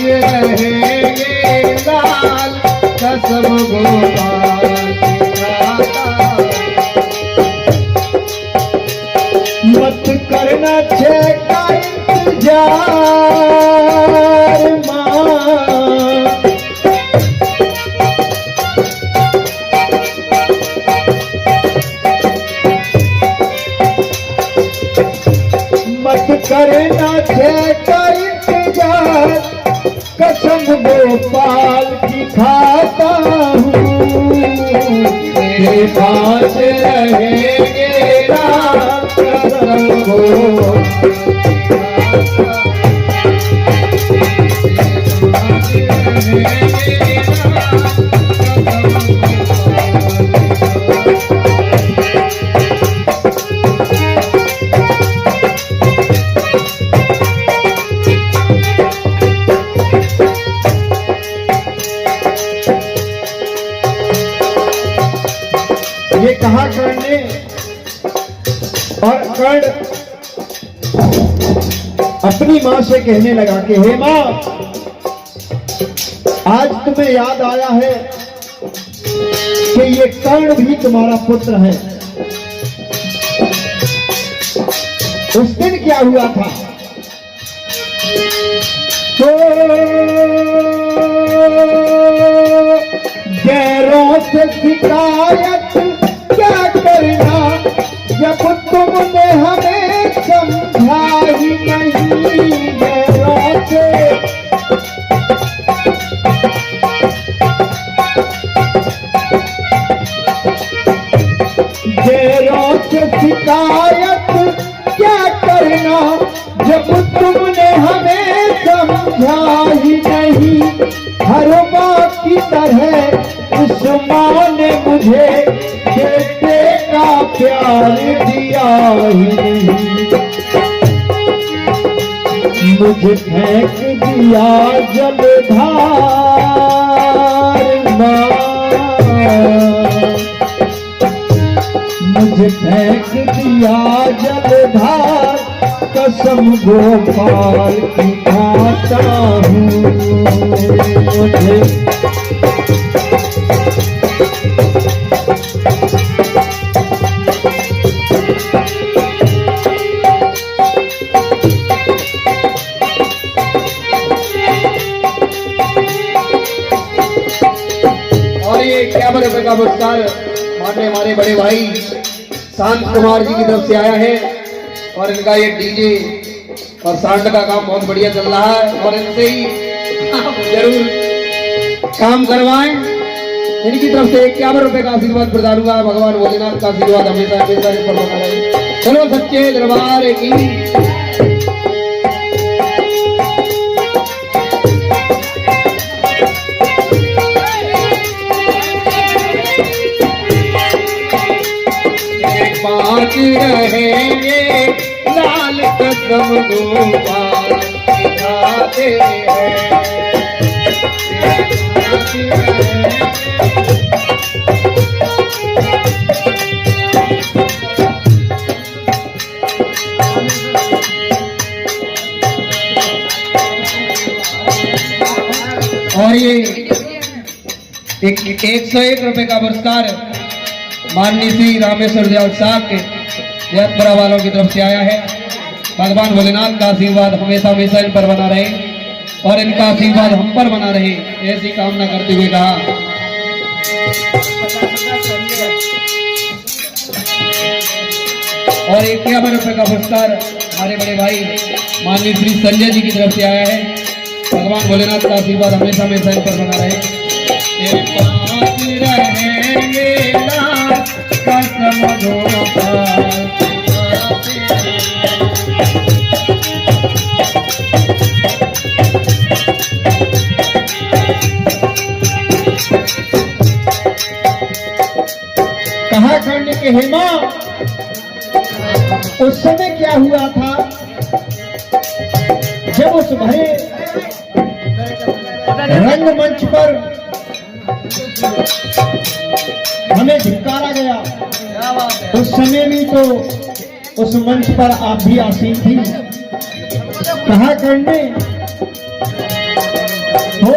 रहेंगे लाल कसम गोपाल मत करना का इंतजार माँ मत करना का इंतजार कसम गोपाल की खाता हूँ तेरे पास रहेंगे राम कसम ये कहा कर्ण ने और कर्ण अपनी मां से कहने लगा कि हे मां आज तुम्हें याद आया है कि ये कर्ण भी तुम्हारा पुत्र है। उस दिन क्या हुआ था तो गैरों से शिकायत क्या करना जब तुमने हमें समझा ही नहीं गैरों से शिकायत क्या करना जब तुमने हमें समझा ही नहीं। हर बात की तरह उस माँ ने मुझे बेटे का प्यार दिया ही नहीं। मुझे फेंक दिया जलधार माँ मुझे फेंक दिया जलधार कसम गोपाल की खाता हूँ मुझे और ये क्या बड़े का पुरस्कार माननीय हमारे बड़े भाई शांत कुमार जी की तरफ से आया है और इनका ये डीजे और साउंड का काम बहुत बढ़िया चल रहा है और इनसे ही आप जरूर काम करवाएं। इनकी तरफ से 51 रुपए का आशीर्वाद प्रदान हुआ। भगवान भोलेनाथ का आशीर्वाद हमेशा हमेशा इस पर बना रहे। चलो सच्चे दरबार की पाँच रहेंगे लाल कसम गोपाल दिखाते हैं। और ये 101 रुपए का पुरस्कार माननीय श्री रामेश्वर दयाल साहब के जयपुरा वालों की तरफ से आया है। भगवान भोलेनाथ का आशीर्वाद हमेशा हमेशा इन पर बना रहे और इनका आशीर्वाद हम पर बना रहे, ऐसी कामना करते हुए कहा। और 51 रुपए का पुरस्कार हमारे बड़े भाई माननीय श्री संजय जी की तरफ से आया है। भगवान भोलेनाथ का आशीर्वाद हमेशा हमेशा इन पर बना रहे। कहा करने के हेमा उस समय क्या हुआ था जब उस भरे रंगमंच पर हमें धिक्कारा गया। उस समय भी तो उस मंच पर आप भी आसीन थी। कहा करने हो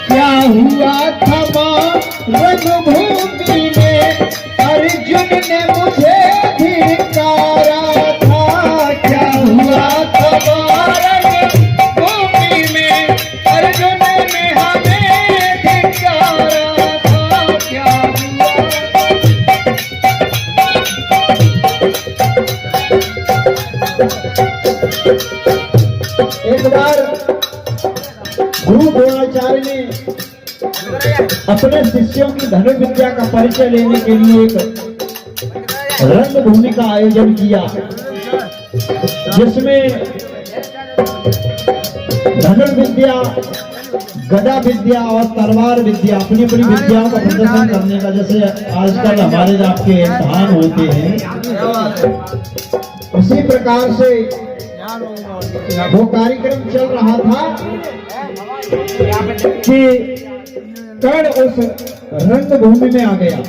क्या हुआ था रणभूमि में अर्जुन ने मुझे धिक्कारा था। क्या हुआ था रणभूमि में अर्जुन ने हमें धिक्कारा था। क्या हुआ एक बार गुरु द्रोणाचार्य ने अपने शिष्यों की धनुर्विद्या का परिचय लेने के लिए एक रंगभूमि का आयोजन किया, जिसमें धनुर्विद्या, गदा विद्या और तलवार विद्या, अपनी अपनी विद्याओं का प्रदर्शन करने का, जैसे आजकल हमारे आपके इम्तिहान होते हैं, उसी प्रकार से वो कार्यक्रम चल रहा था कि कर्ण उस रंगभूमि में आ गया,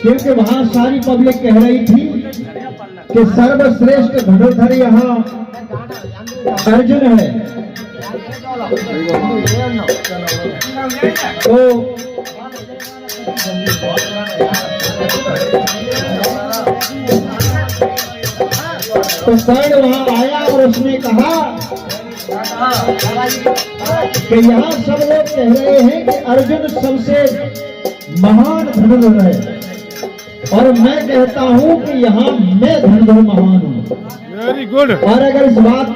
क्योंकि वहां सारी पब्लिक कह रही थी कि सर्वश्रेष्ठ धनुर्धर यहाँ अर्जुन है। तो कर्ण वहां आया और उसने कहा कि यहाँ सब लोग कह रहे हैं कि अर्जुन सबसे महान धनुर्धर है, और मैं कहता हूं कि यहाँ मैं धनुर्धर महान हूं। Very good. और अगर इस बात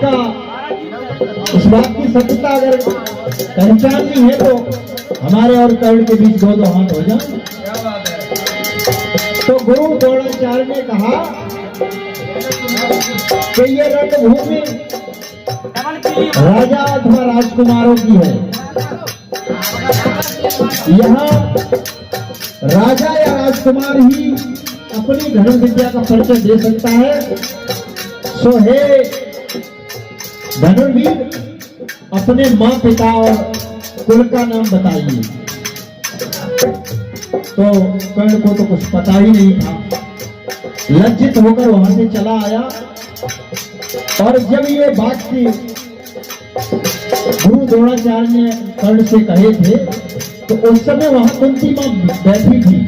की सत्यता अगर पहचाननी है तो हमारे और कर्ण के बीच दो हाथ हो जाए। तो गुरु द्रोणाचार्य ने कहा कि ये रणभूमि राजा अथवा राजकुमारों की है। यहाँ राजा या राजकुमार ही अपनी धनुर्विद्या का परिचय दे सकता है। सो हे धनुर्वीर, अपने माँ पिता और कुल का नाम बताइए। तो कर्ण को तो कुछ पता ही नहीं था, लज्जित होकर वहां से चला आया। और जब ये बात थी गुरु द्रोणाचार्य ने कर्ण से कहे थे, तो उस समय वहां कुंती मां बैठी थी।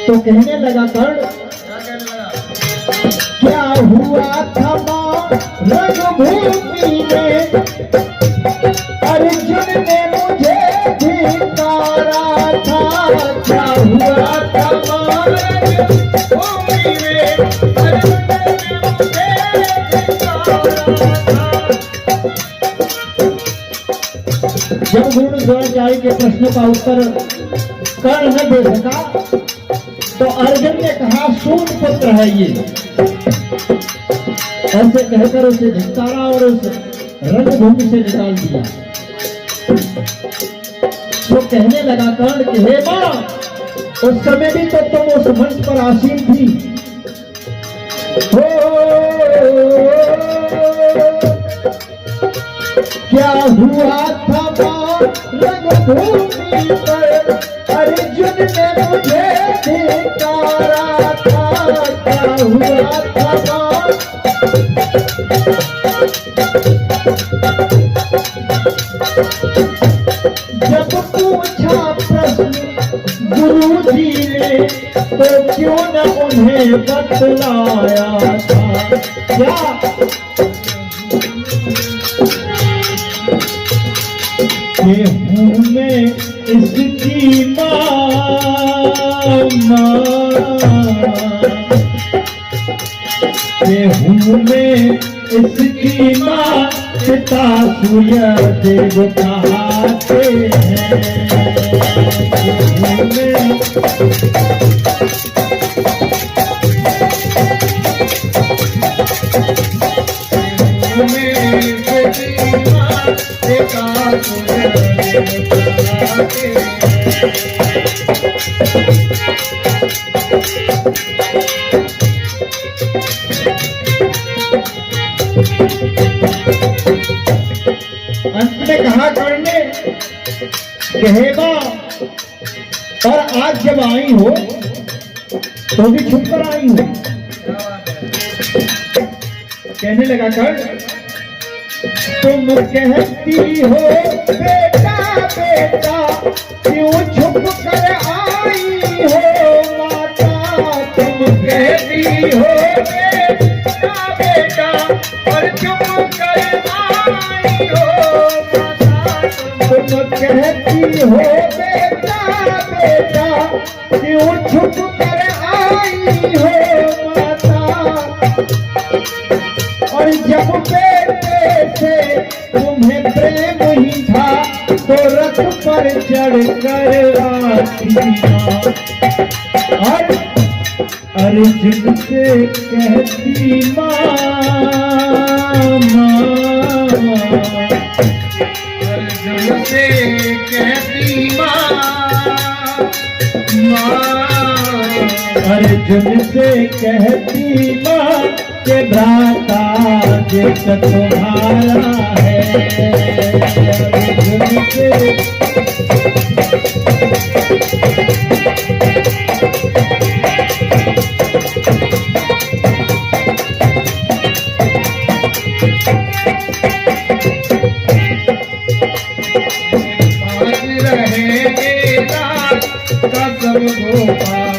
तो कहने लगा कर्ण, क्या हुआ था रणभूमि में अर्जुन ने मुझे धिक्कारा था। क्या हुआ था रणभूमि में अर्जुन ने मुझे जब गुरु द्रोणाचार्य के प्रश्न का उत्तर कर्ण न दे सका, तो अर्जुन ने कहा सूत पुत्र है ये, ऐसे कहकर उसे धिक्कारा और उस रणभूमि से निकाल दिया। तो कहने लगा कर्ण कि हे मां, उस समय भी तो तुम उस मंच पर आसीन थी। क्या हुआ था रणभूमि पर अर्जुन ने मुझे धिक्कारा था। क्या हुआ था जब पूछा प्रश्न गुरु जी ने, तो क्यों न उन्हें बतलाया था। क्या हूँ मैं इसकी हूँ मैं इसकी माँ, पिता सूर्य देव कहाते हैं। अंत में कहा कर्ण ने कि हे मां, और आज जब आई हो तो भी छुप कर आई हूँ। कहने लगा कर तुम कहती हो बेटा बेटा क्यों छुप कर आई हो माता, तुम कहती हो बेटा बेटा और छुप कर आई हो माता, तुम कहती हो बेटा बेटा क्यों छुप कर आई हो माता, और जब बेटे से तुम्हें प्रेम ही था तो रथ पर चढ़ कर आती माँ, और अर्जुन से कहती माँ अर्जुन से कहती अर्जुन से कहती माँ के भ्राता जित तुम्हारा है, अर्जुन से रहेंगे कसम गोपाल